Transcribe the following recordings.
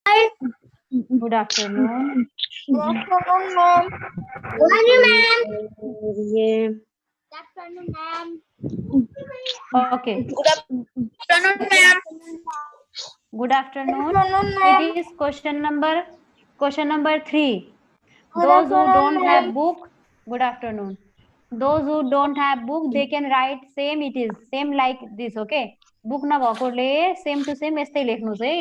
Good afternoon. Good afternoon, ma'am. Good afternoon, ma'am. Okay. Good afternoon, ma'am. Good afternoon. Good afternoon, ma'am. It is question number 3. Good Those who afternoon, don't ma'am. have book. Good afternoon. Those who don't have book, they can write same. It is same like this. Okay. Book na भएकोले same to same यस्तै लेख्नुस् है.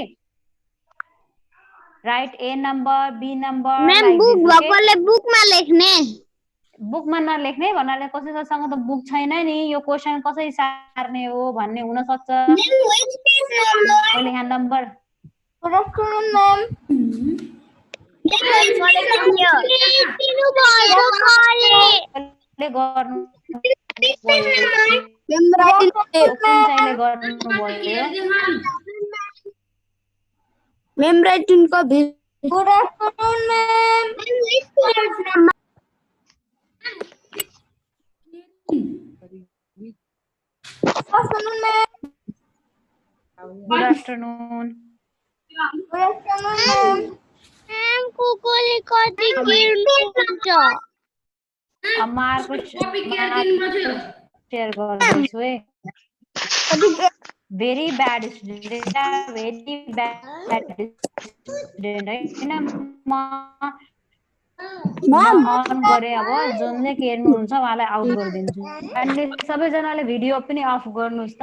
Write A number, B number like book this. Okay. book मा लेख्ने. Book मा नलेख्ने भन्नाले कसैसँग त book छैन नि यो क्वेशन कसरी सार्ने हो भन्ने हुन सक्छ. मैले यहाँ number. Good afternoon, ma'am. Ma'am, write in copy. Good afternoon, ma'am. Afternoon, ma'am. Good afternoon. Good afternoon, ma'am. Ma'am, कुकुरले कति गिर्नुहुन्छ? मार्को शेयर गर्दैछु है. Very bad student. Very bad student हैन. म अन गरे अब जसले हेर्नुहुन्छ उहाँलाई आउट गरिदिन्छु. अनि सबैजनाले भिडियो पनि अफ गर्नुस् त.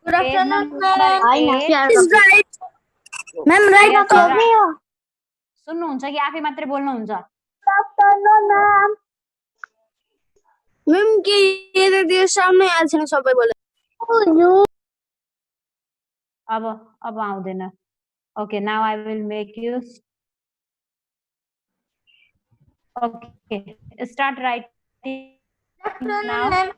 Good afternoon, ma'am. Ma'am, right सुन्नुहुन्छ कि आफै मात्रै बोल्नुहुन्छ? Good afternoon, ma'am. Ma'am, के ये दियो सामने आएछ नि सबै बोले. अब आउँदैन. Okay, now I will make you. Okay, start writing now.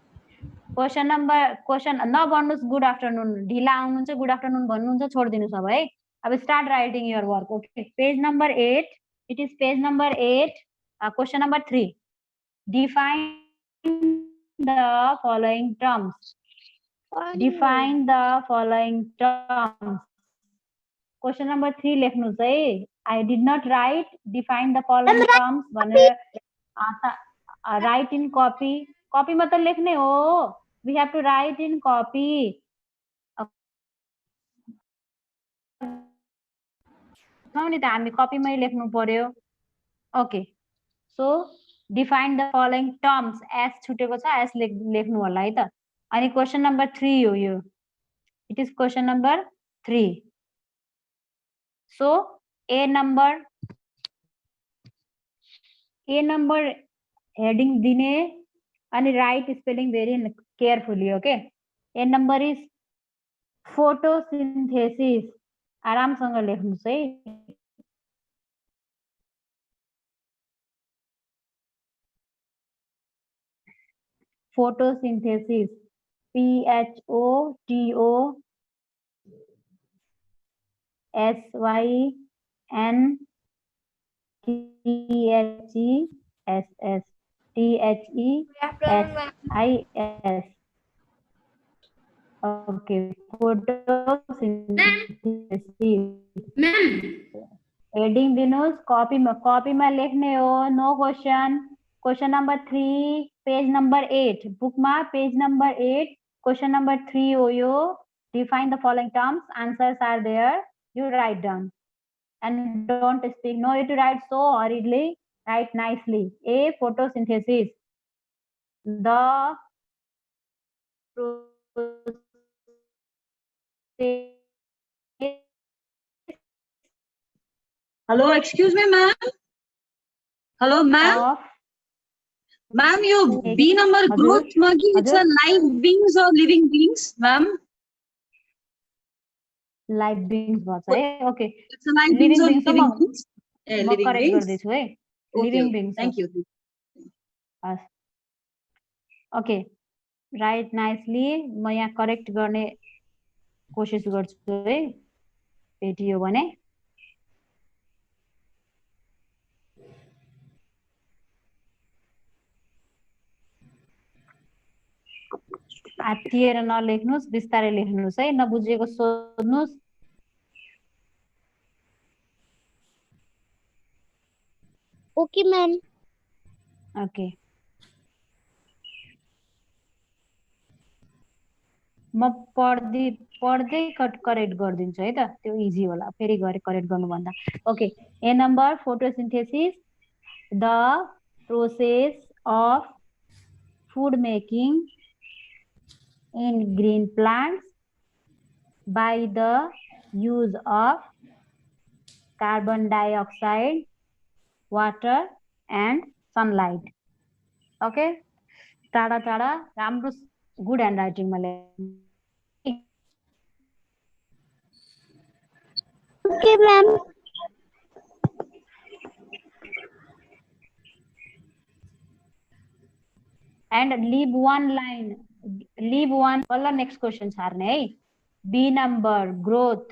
Question नभन्नुस् गुड आफ्टरनुन. ढिला आउनुहुन्छ गुड आफ्टरनुन भन्नुहुन्छ छोड्दिनुस् अब है. अब start writing your work. Okay, page number 8. It is page number 8. Question number 3. Define the following terms. Define the following terms. Question number 3 लेख्नुस् है. I did not write define the following terms भनेर write in copy. Copy मा त लेख्ने हो. We have to write in copy. नि त हामी कपी मै लेख्नु पर्यो. Okay, so define the following terms. S छुटेको छ S लेख्नु होला है त. अनि question number 3 हो यो. It is question number 3. So A number heading दिने अनि write spelling very carefully. Okay. A number is photosynthesis. आरामसँग लेख्नुस् है. Photosynthesis. PHOTOSYNTHESIS. Okay, photosynthesis. Heading दिनुस्. copy मा लेख्ने हो. No question. Question number 3, page number 8. Book ma page number 8. Question number 3 हो यो. Define the following terms. Answers are there. You write down. And don't speak. No need to write so hurriedly. Write nicely. A. Photosynthesis. The Hello, excuse me, ma'am. Hello, ma'am. Ma'am, you B number growth magi. It's a live beings or living beings, ma'am. Live beings भन्छ है. Okay. It's a live beings or living beings. म correct गर्दैछु है. Living beings. Thank you. Okay. Write nicely. म यहाँ correct गर्ने कोशिश गर्छु है. भेटियो भने. आत्तिएर नलेख्नुस्, बिस्तारै लेख्नुस् है, नबुझेको सोध्नुस्। Okay ma'am. ओके, म पढ्दै करेक्ट गरिदिन्छु है त, त्यो इजी होला फेरि गरे करेक्ट गर्नुभन्दा। Okay, A number photosynthesis, the process of food making in green plants by the use of carbon dioxide, water and sunlight. Okay, टाढा टाढा राम्रो गुड ह्यान्ड राइटिङमा लेख्नु। Okay ma'am. And leave one line, leave one color. Next question छार्ने है। B number growth,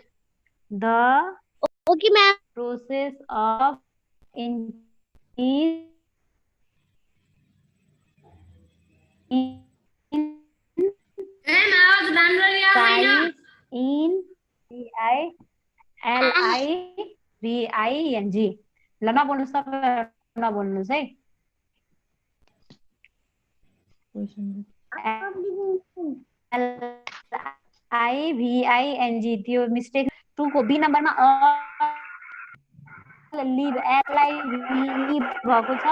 the okay ma'am. process of increase in size in LIVING। ल नबोल्नुहोस्, तपाईँ नबोल्नुहोस् है। LIVING त्यो mistake 2 को बी नम्बरमा लिभ LIV भएको छ,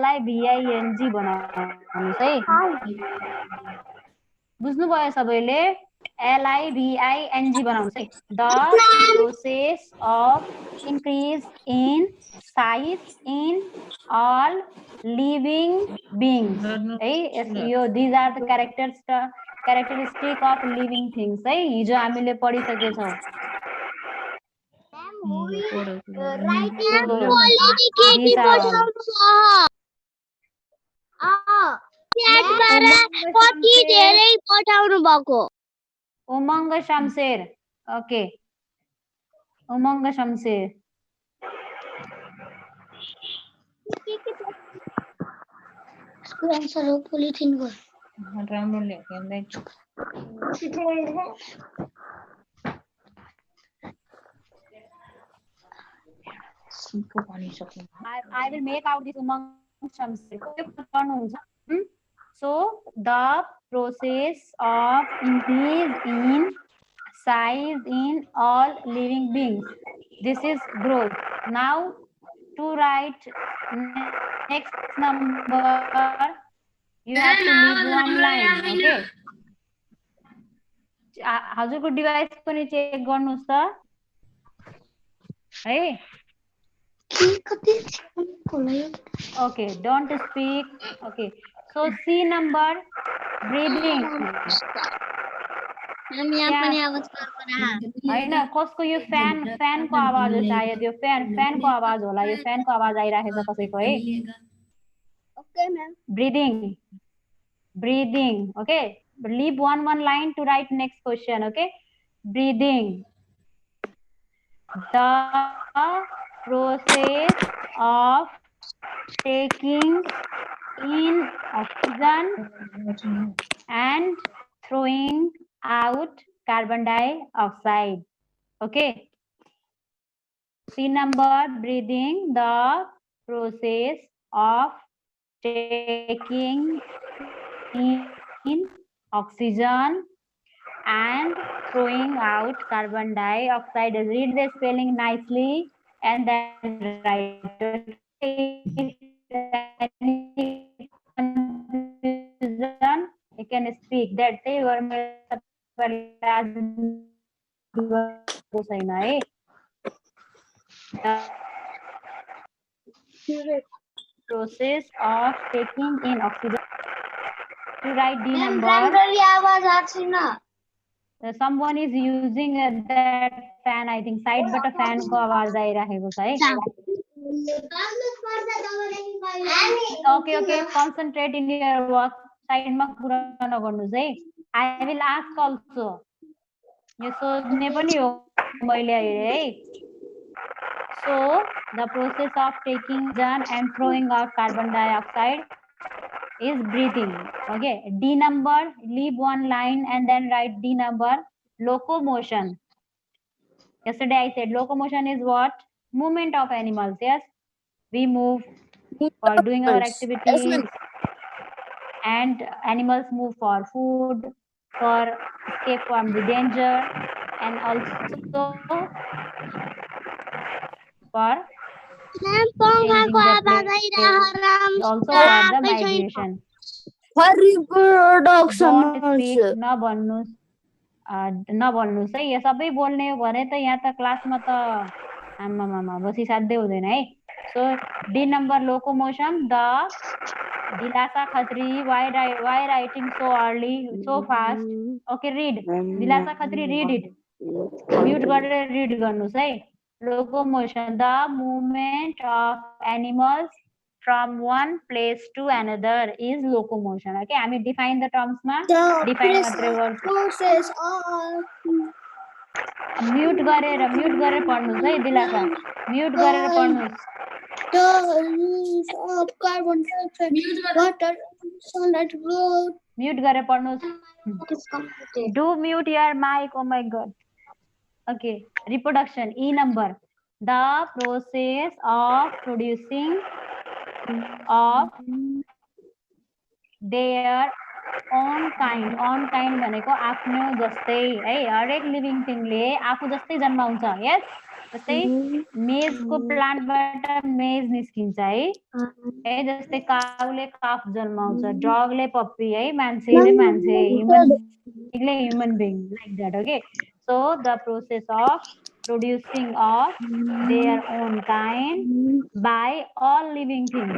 LIVING बनाउनुहोस् है। बुझ्नुभयो सबैले? LIVING बनाउनुहोस् है। The process of increase in size in all living beings है। यो these are the characteristic of living things है, हिजो हामीले पढिसकेछौँ। उमङ्ग शमशेर, ओके, उमङ्ग शमशेर। इसको आंसर हो पोलिथिन को राम्रो लेख्दै छु। I will make out this Umang Shamsir. So the process of increase in size in all living beings, this is growth. Now to write next number, you have to leave one line. Okay, हजुरको device पनि check गर्नुस् त है। Okay, don't speak. Okay, so C number, breathing. होइन, कसको यो फ्यानको आवाज हो सायद, यो फ्यानको आवाज होला, यो फ्यानको आवाज आइराखेको छ कसैको है। Okay ma'am. breathing. Okay, leave one line to write next question. Okay, breathing, the process of taking in oxygen and throwing out carbon dioxide. Okay, C number, breathing, the process of taking in oxygen and throwing out carbon dioxide. Read the spelling nicely and then write. Confusion, you can speak. That's it. Process of taking in oxygen. To write D number. Someone is using that fan. I think side but a fan ko आवाज आइराखेको छ है। Okay, concentrate in your work. Side मा कुरा नगर्नुस् है। I will ask also. यो सोध्ने पनि हो मैले है। So the process of taking oxygen and throwing out carbon dioxide. is breathing. Okay. D number, leave one line and then write D number. Locomotion. Yesterday I said locomotion is what? Movement of animals. Yes. We move for doing our activities, and animals move for food, for escape from the danger, and also for changing the place, also for the migration. For reproduction Don't speak, also. नबोल्नुहोस् है। यो सबै बोल्ने हो भने त यहाँ त क्लासमा त आमामामा बसिसाध्यै हुँदैन है। सो डी नम्बर लोकोमोसन, द दिलासा Khatri, why writing so early, so fast? Okay, read. दिलासा खत्री, read it. म्युट गरेर रिड गर्नुहोस् है। Locomotion, the movement of animals from one place to another is locomotion. Okay, हामी define the terms मा define मात्रै गर्छौँ। Process of mute गरेर पढ्नुहोस् है दिलासा, म्युट गरेर पढ्नुहोस्। the use of carbon dioxide, water, sunlight, growth. Mute गरेर पढ्नुहोस्। Do mute your mic. Oh my god. Okay, reproduction. E number, the process of producing of their own kind. Own kind भनेको आफ्नो जस्तै है। हरेक living थिङले आफू जस्तै जन्माउँछ। Yes, जस्तै मेजको प्लान्टबाट मेज निस्किन्छ है। जस्तै काउले काफ जन्माउँछ, डगले पप्पी है, मान्छेले मान्छे, human being, like that. Okay, so the process of producing of their own kind by all living things.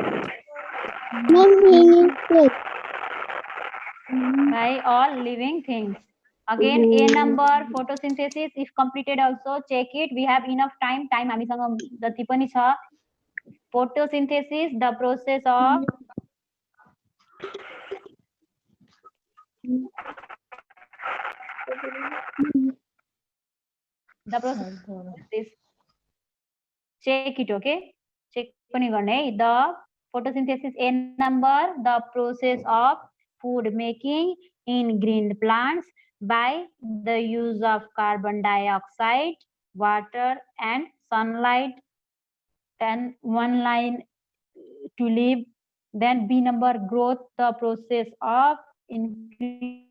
By all living things. Again, A number, photosynthesis, if completed also, check it. We have enough time. Time हामीसँग जति पनि छ। Photosynthesis, the process of check it. Okay, check पनि गर्ने है। The photosynthesis, A number, the process of food making in green plants by the use of carbon dioxide, water and sunlight. Then one line to live. Then B number, growth, the process of increase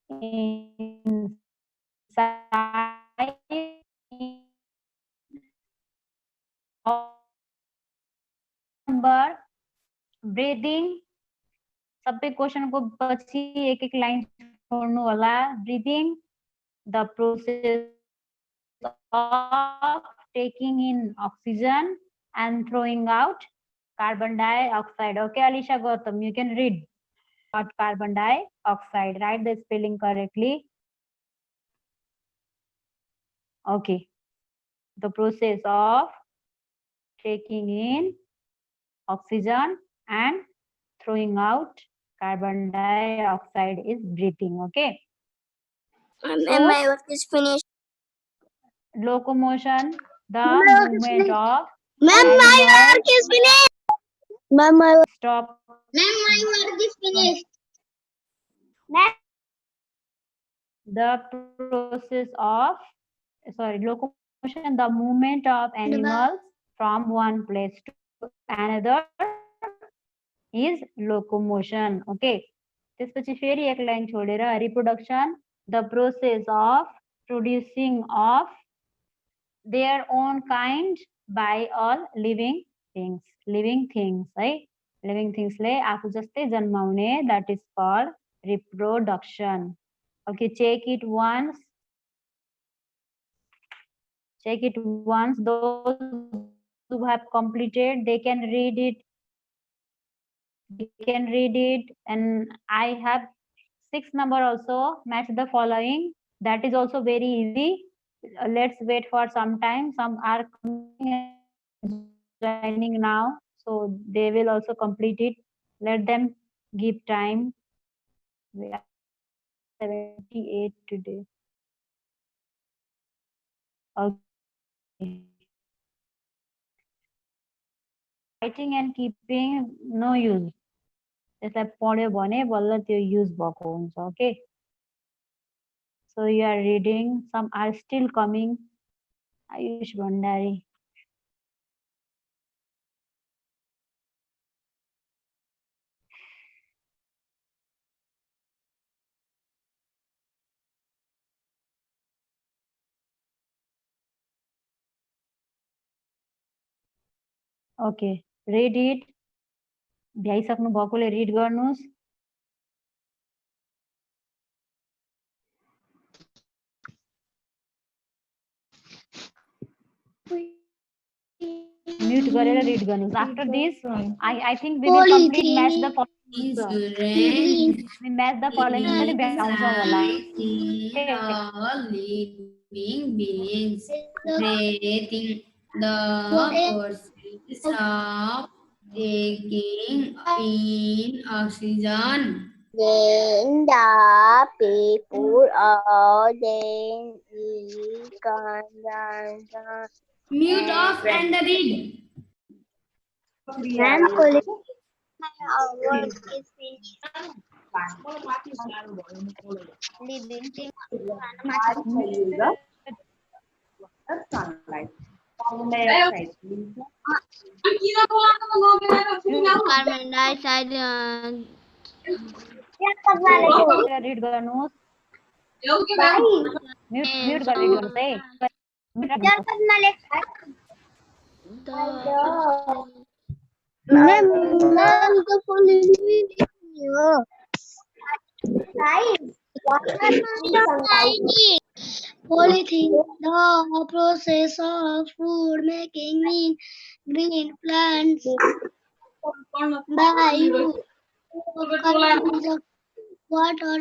in size. Number, breathing. सबै क्वेशनको पछि एक एक line छोड्नु होला। Breathing, the process of taking in oxygen end throwing out carbon dioxide. Okay, Alisha Gautam, you can read about carbon dioxide. Write the spelling correctly. Okay, the process of taking in oxygen and throwing out carbon dioxide is breathing. Okay, And my work is finished. locomotion, the movement of Ma'am, my work is finished. Ma'am, my work. Stop. Ma'am, my work is finished. The process of, locomotion, the movement of animals from one place to another is locomotion. Okay, त्यसपछि फेरि एक line छोडेर reproduction, the process of producing of their own kind by all living things. Living things है, living things ले आफू जस्तै जन्माउने, that is called reproduction. Okay, check it once. Check it once. Those who have completed, they can read it. They can read it. And I have 6 number also. Match the following. That is also very easy. Let's wait for some time. Some are joining now, so they will also complete it. Let them give time. We are 78 today. Okay. Writing and keeping no use, त्यसलाई पढ्यो भने बल्ल त्यो use भएको हुन्छ। Okay, so you are reading, some are still coming. Ayush Bhandari, okay read it. भ्याइसक्नु भएकोले read गर्नुहोस्। म्युट गरेर रिड गर्नुहोस्। After this I think we will complete match the following, match the following पनि भ्याउँछौँ होला। living beings breathing the process of taking in oxygen. Then the people are then mute off and read. Ma'am, our work is finished. Living things sunlight. carbon dioxide read गर्नुहोस्। Mute गरेर read गर्नुहोस् है। Polythene, the process of food making in green plants by use of carbon, water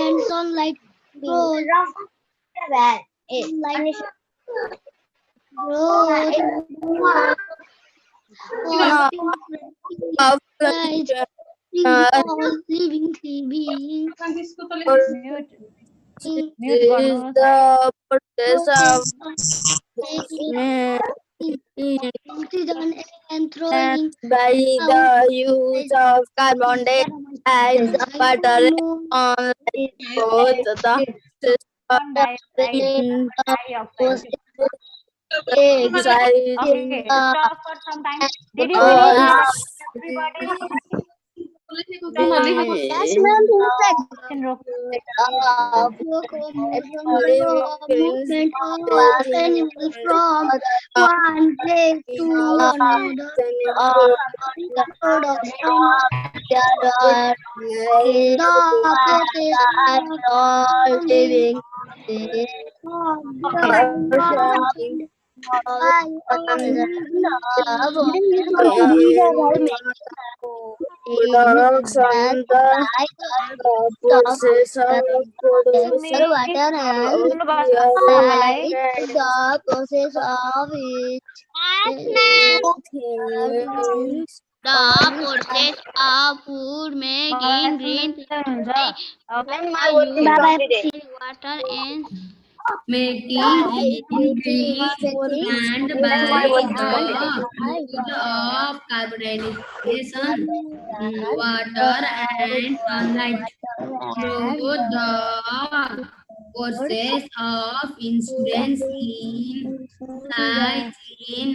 and sunlight. Living beings. Mute गर्नुहोस्। The process of oxygen and throwing by the use of carbon dioxide, water on both the Okay, stop for some time. Did you finish everybody? Yes, ma'am. Movement of animals from one place to another. Production. The living production, the process of production, water and the process of it. The process of food making green water and making green plant by the use of carbonization, water and sunlight. Through the process of insurance inside in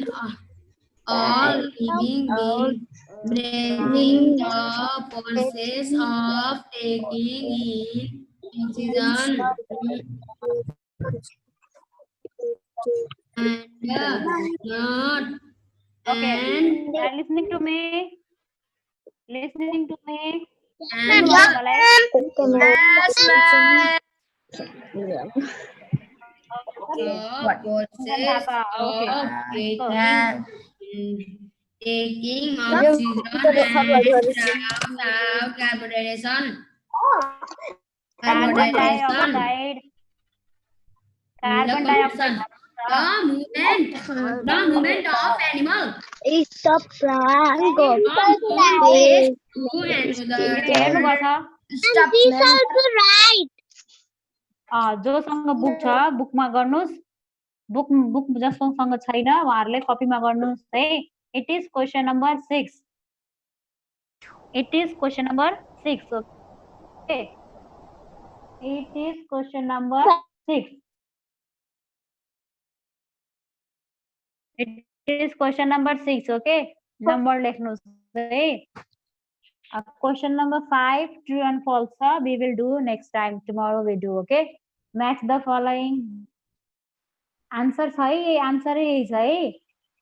all living beings, breathing the process of taking in oxygen and not Okay, and listening to me. Listening to me. and yes, the process of taking oxygen and carbonization. Carbon dioxide. Carbon dioxide. The movement of animal. हेर्नुपर्छ। जोसँग book छ बुकमा गर्नुहोस्। Book जससँग छैन उहाँहरूले कपीमा गर्नुहोस् है। It is question number 6. It is question number 6. Okay. It is question number 6. It is question number 6. Okay. Number लेख्नुस् है. Question number 5, true and false. We will do next time. Tomorrow we do. Okay. Match the following. Answer है. Answer है है.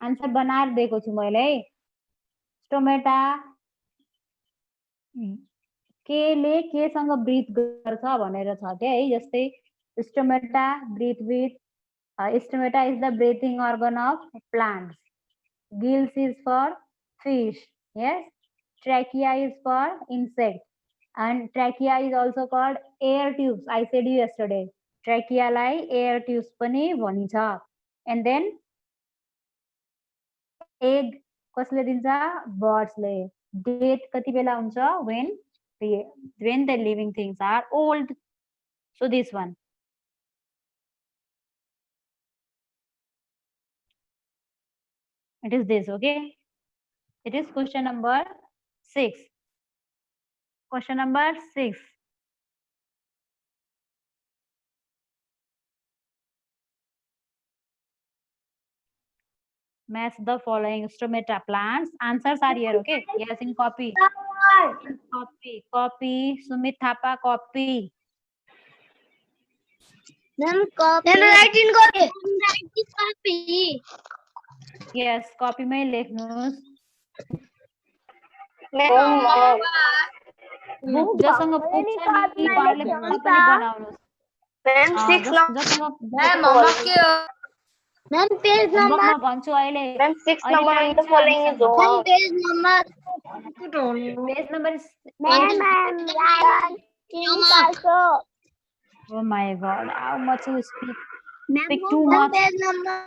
Answer बनाएर दिएको छु मैले. Stomata केले केसँग breathe गर्छ भनेर छ के है. जस्तै stomata breathe with stomata is the breathing organ of plants. Gills is for fish. Yes. Trachea is for insect. And trachea is also called air tubes. I said you yesterday. Trachea lie air tubes पनि भनिन्छ. And then egg कसले दिन्छ? Birds ले. Death कति बेला हुन्छ? When the living things are old. So this one. It is this, okay? It is question number 6. Question number 6. Match the following stomata plants. Answers are here, okay? Yes, in copy. In copy. Copy. Sumit Thapa, copy. Ma'am, copy. Then write in copy. Write in copy. Yes, copy मै लेख्नुस्. जसँग book छ नि उहाँले book पनि बनाउनुस्. Ma'am, 6 Ma'am, page number. म भन्छु अहिले. Ma'am, 6 number on the following is all. Page number. Page number is 8. Ma'am, also. Oh my God, how much you speak? Ma'am, Speak too much. page number.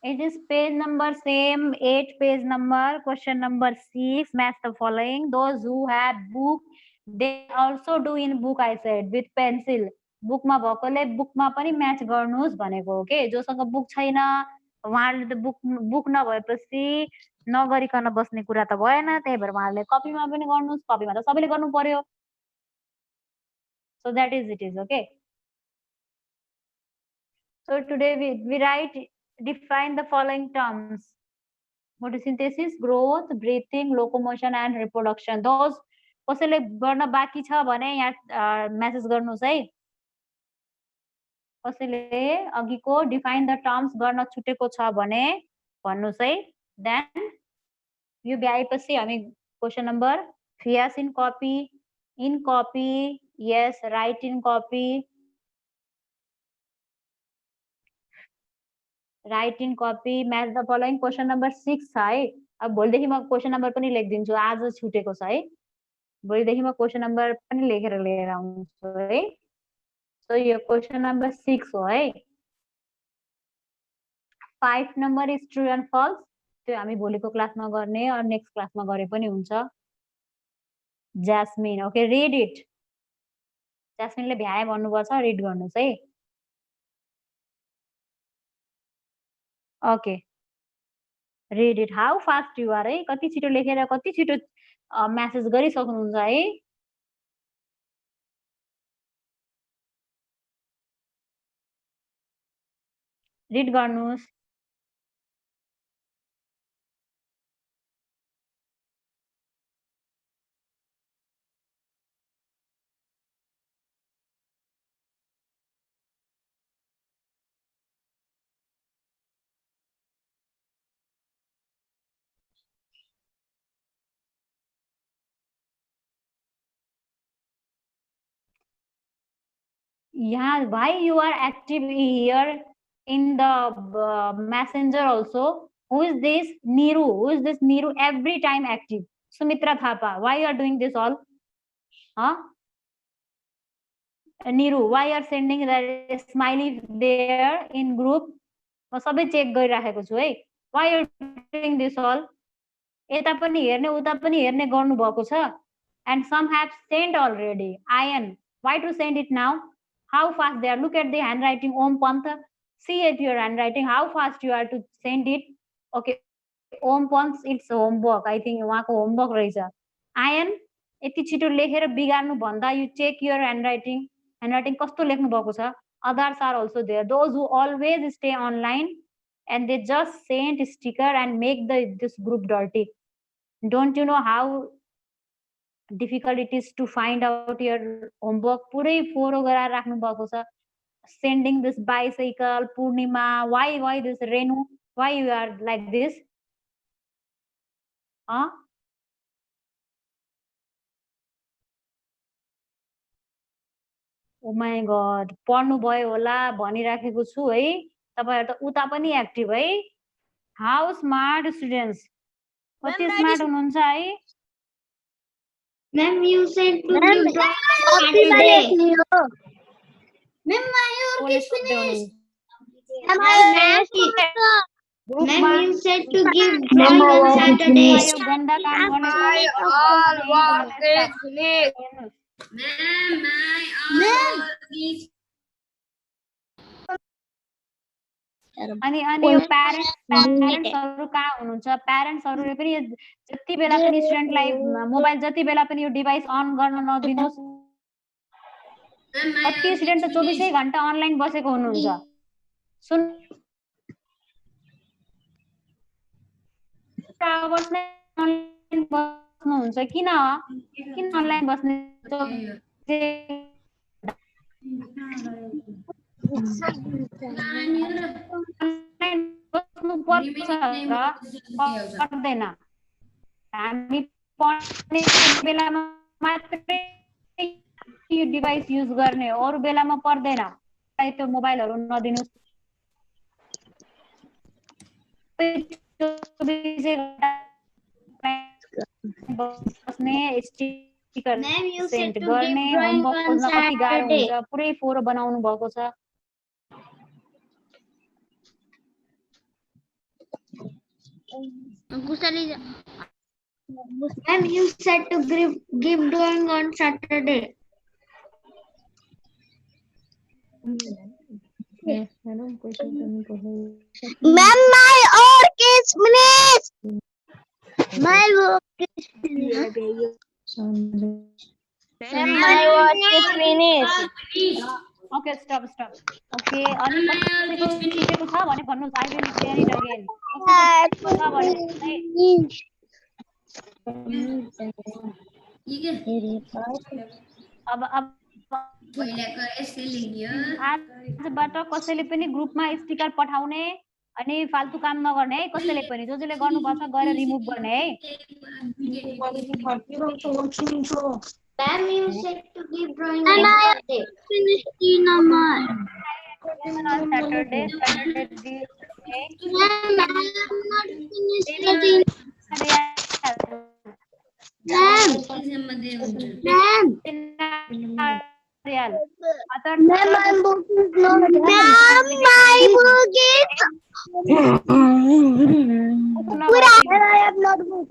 It is page number same, 8 page number, question number 6, match the following. Those who have book, they also do in book, I said, with pencil. Book मा भएकोले book मा पनि match गर्नुस् भनेको हो के. जोसँग book छैन उहाँले त book नभएपछि नगरिकन बस्ने कुरा त भएन. त्यही भएर उहाँले कपीमा पनि गर्नुस्. कपीमा त सबैले गर्नु पर्यो. So that is it is, okay. So today we write, define the following terms. Photosynthesis, growth, breathing, locomotion and reproduction. Those कसैले गर्न बाँकी छ भने यहाँ मेसेज गर्नुस् है. कसैले अघिको define the terms गर्न छुटेको छ भने भन्नुस् है. Then यो भ्याएपछि हामी question number yes in copy, yes, write in copy. Write in copy, match the following. Question number 6 है. अब भोलिदेखि म question number पनि लेखिदिन्छु. आज छुटेको छ है. भोलिदेखि म question number पनि लेखेर लिएर आउँछु है. So यो question number 6 हो है. 5 number is true and false. त्यो हामी भोलिको क्लासमा गर्ने और नेक्स्ट क्लासमा गरे पनि हुन्छ. Jasmine, okay, read it. Jasmine ले भ्याए भन्नुपर्छ, read गर्नुस् है. Okay. Read it. How fast you are है. कति छिटो लेखेर कति छिटो मेसेज गरिसक्नुहुन्छ है. Read गर्नुस्. Yeah, why you are active here in the messenger also? Who is this? Niru. Who is this Niru? Every time active. Sumitra Thapa. Why you are doing this all? Huh? Niru, why you are sending that smiley there in group? म सबै check गरिराखेको छु है. Why you are doing this all? यता पनि हेर्ने उता पनि हेर्ने गर्नु भएको छ. And some have sent already. Ayan, why to send it now? How fast they are. Look at the handwriting. Om Pantha. See at your handwriting. How fast you are to send it. Okay, Om wants its homework. I think उहाँको homework रहेछ. Ion यति छिटो लेखेर बिगार्नु भन्दा you check your handwriting. Handwriting कस्तो लेख्नु भएको छ. Others are also there. Those who always stay online and they just send sticker and make this group dirty. Don't you know how difficult it is to find out your homework? पुरै फोरो गराएर राख्नु भएको छ. Sending this bicycle, Purnima, why this Renu? Why you are like this? Huh? Oh my god, पढ्नु भयो होला भनिराखेको छु है. तपाईहरु त उता पनि एक्टिभ है. How smart students. कति स्मार्ट हुनुहुन्छ है? Ma'am, you said to give drawing Saturday. Ma'am, Mayur is finished. Ma'am, you said to give drawing on Saturday. यो गन्दा काम गर्ने All work is finished. Ma'am, my all is अनि यो प्यारेन्ट्सहरु कहाँ हुनुहुन्छ? प्यारेन्ट्सहरुले पनि जति बेला पनि स्टुडेन्टलाई मोबाइल जति बेला पनि यो डिभाइस अन गर्न नदिनुस्. कति स्टुडेन्ट त 24 घण्टा अनलाइन बसेको हुनुहुन्छ. सुन आवर्स नै अनलाइन बस्नुहुन्छ. किन अनलाइन बस्ने? पर्दैन. हामी पढ्ने बेलामा मात्रै यो डिभाइस युज गर्ने, अरु बेलामा पर्दैन. त्यो मोबाइलहरु नदिनुस्. बस्ने स्टिकर सेन्ड गर्ने, होमवर्क खोज्न कति गाह्रो हुन्छ. पुरै फोरो बनाउनु भएको छ. Ma'am, you said to give drawing on Saturday. Ma'am, my work is finished. My work is finished. Ma'am, my work is finished. Okay, stop. Okay, अनि कसैको छुटेको छ भने भन्नुस्. I will share it again. अब आजबाट कसैले पनि ग्रुपमा स्टिकर पठाउने अनि फाल्तु काम नगर्ने है. कसैले पनि जसले गर्नुपर्छ गएर रिमुभ गर्ने है. Ma'am, you said to give drawing on Saturday. Finished Saturday. Ma'am, I have not finished Ma'am, my book is not. Ma'am, my book is. I have not book.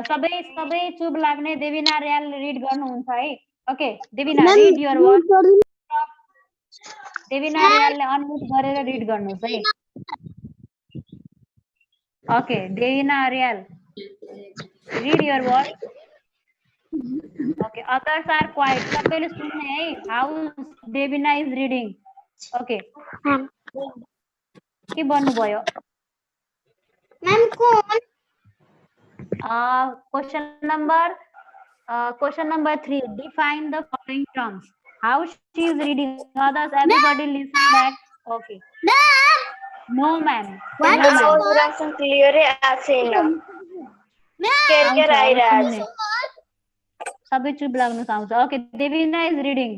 सबै चुप लाग्ने. देविना रियाल रिड गर्नुहुन्छ है. Okay Devina, read your word. Devina रियालले unmute गरेर read गर्नुस् है. Okay Devina Riyal, read your word. Okay, others are quiet. सबैले सुन्ने है. How Devina is reading. Okay. के भन्नु भयो? Ma'am, कौन? Question number 3. Define the following terms. How she is reading. Others, everybody listen back. Okay. No, ma'am. What no, is ma'am. clear सबै चुप लाग्नु आउँछ. Okay Devina is reading.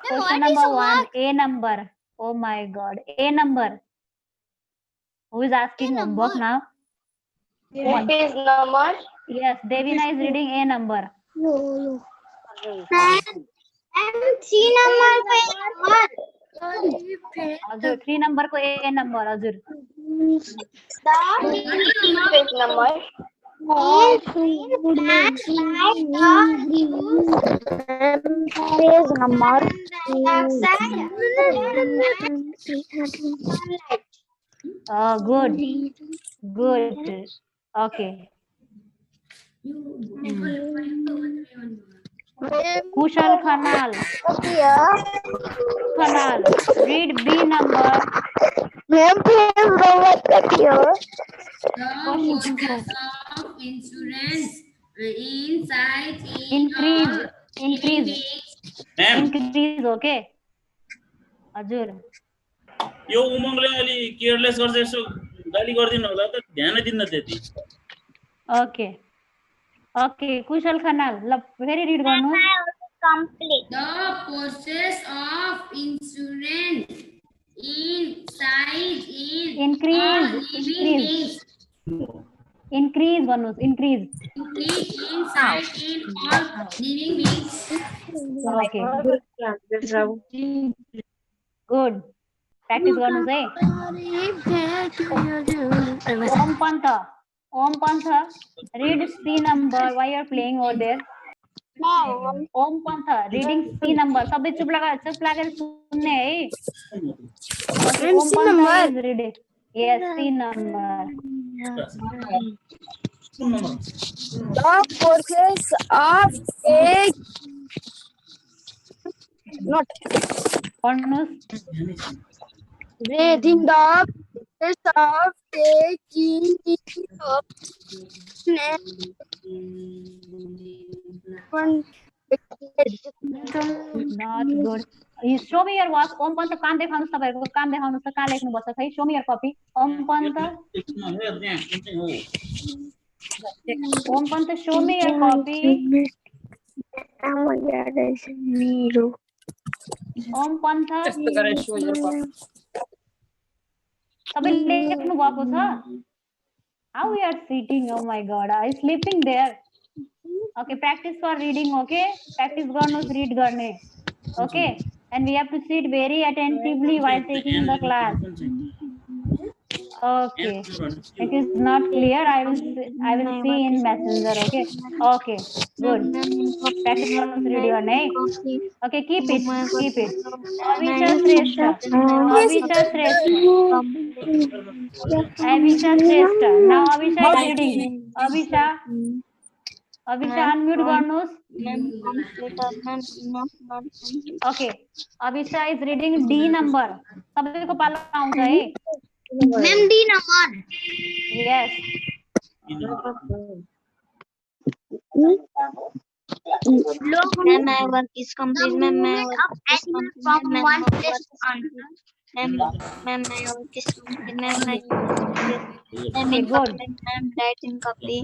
Question number 1, A number. Oh my god, A number. Who is asking homework now? What is number? Yes, Devina is reading A number. And C number हजुर 3 number को A number हजुर. page number. Page number. Oh, good. Good. Okay. Kushal Khanal. Khanal. Read B number. Ma'am, please provide that here. The process of insurance inside Increase. all Increase. Ma'am, Increase. Okay. हजुर यो उमङले अलि careless गर्छ यसो गाली गर्दिनु होला त ध्यान दिन्न त्यति okay okay कुशल खनाल ल फेरि रिड गर्नु Complete. the process of insurance inside Increase. all living beings. increase भन्नुस् increase Increase inside in all living beings. Okay good practice गर्नुस् है ओम पन्थ read C number why you are playing over there Om Panth reading C number सबै चुप लागेर सुन्ने है okay Om Panth is reading yes C number The process of पढ्नुस् breathing, the process of taking not good show me your work ओम पन्थ काम देखाउनुस् तपाईहरुको काम देखाउनुस् त कहाँ लेख्नु पर्छ खै show me your copy Om Panth show me your copy ओम पन्थ तपाईले लेख्नु भएको छ how you are sitting oh my god I sleeping there okay practice for reading okay practice garnus read garne okay and we have to sit very attentively while taking the class okay it is not clear I will see in messenger okay good practice garnus read garne okay keep it Avisha Shrestha now Avisha is reading Avisha unmute garnus okay Avisha is reading D number सबैको पालो आउँछ है Ma'am, D number. yes Ma'am, my work is complete. Ma'am, my work is complete. Ma'am, my work is complete. Ma'am, my work is complete. Ma'am, my work is complete. Ma'am, okay, good Ma'am, write in copy.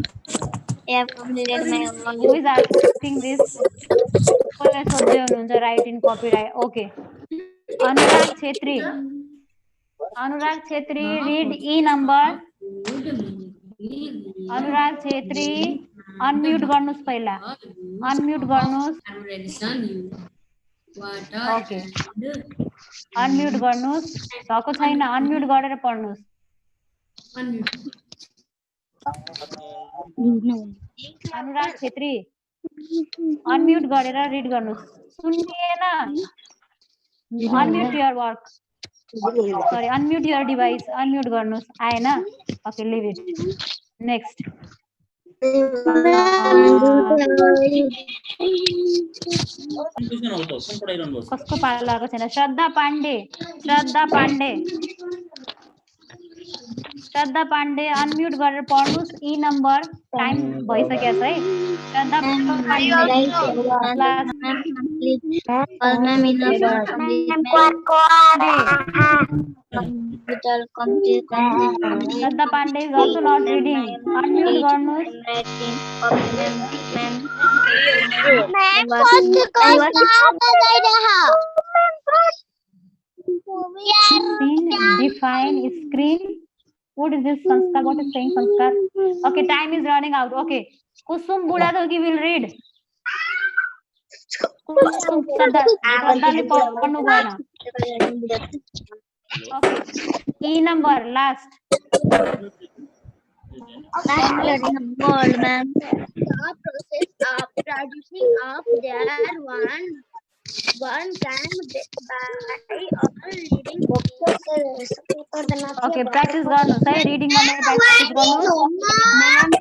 I have completed my work. who is asking this कसले सोध्दै हुनुहुन्छ write in copyright okay Anurag Chhetri read E number Anurag Chhetri unmute गर्नुस् पहिला unmute गर्नुस् okay unmute गर्नुस् भएको छैन unmute गरेर पढ्नुस् अनुराग Chhetri unmute गरेर read गर्नुस् सुन्निएन unmute your work sorry unmute your device unmute गर्नुस् आएन okay leave it next कसको पालो आएको छैन श्रद्धा पाण्डे unmute गरेर पढ्नुस् E number टाइम भइसक्यो है श्रद्धा श्रद्धा Pandey is also not reading unmute गर्नुस् define screen what is this sanskar what is saying sanskar okay time is running out okay kusum budadhogi will read kusum sadale पढ्नु भएन okay E number last Gold, ma'am. The process of producing of their one burn time by all reading books. Okay, practice गर्नु है reading गर्ने practice गर्नु.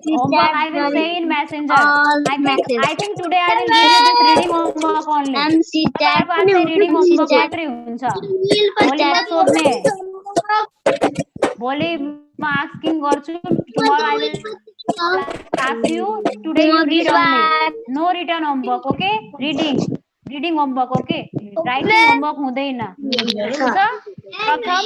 Homework I will say in messenger. I think today I will give you this reading homework only. And she तपाईँको आज चाहिँ reading homework मात्रै हुन्छ. भोलि म सोध्ने. भोलि म asking गर्छु. Tomorrow I will ask you. Today you read only. No written homework, okay? Reading homework, okay? Writing homework हुँदैन. हुन्छ? प्रथम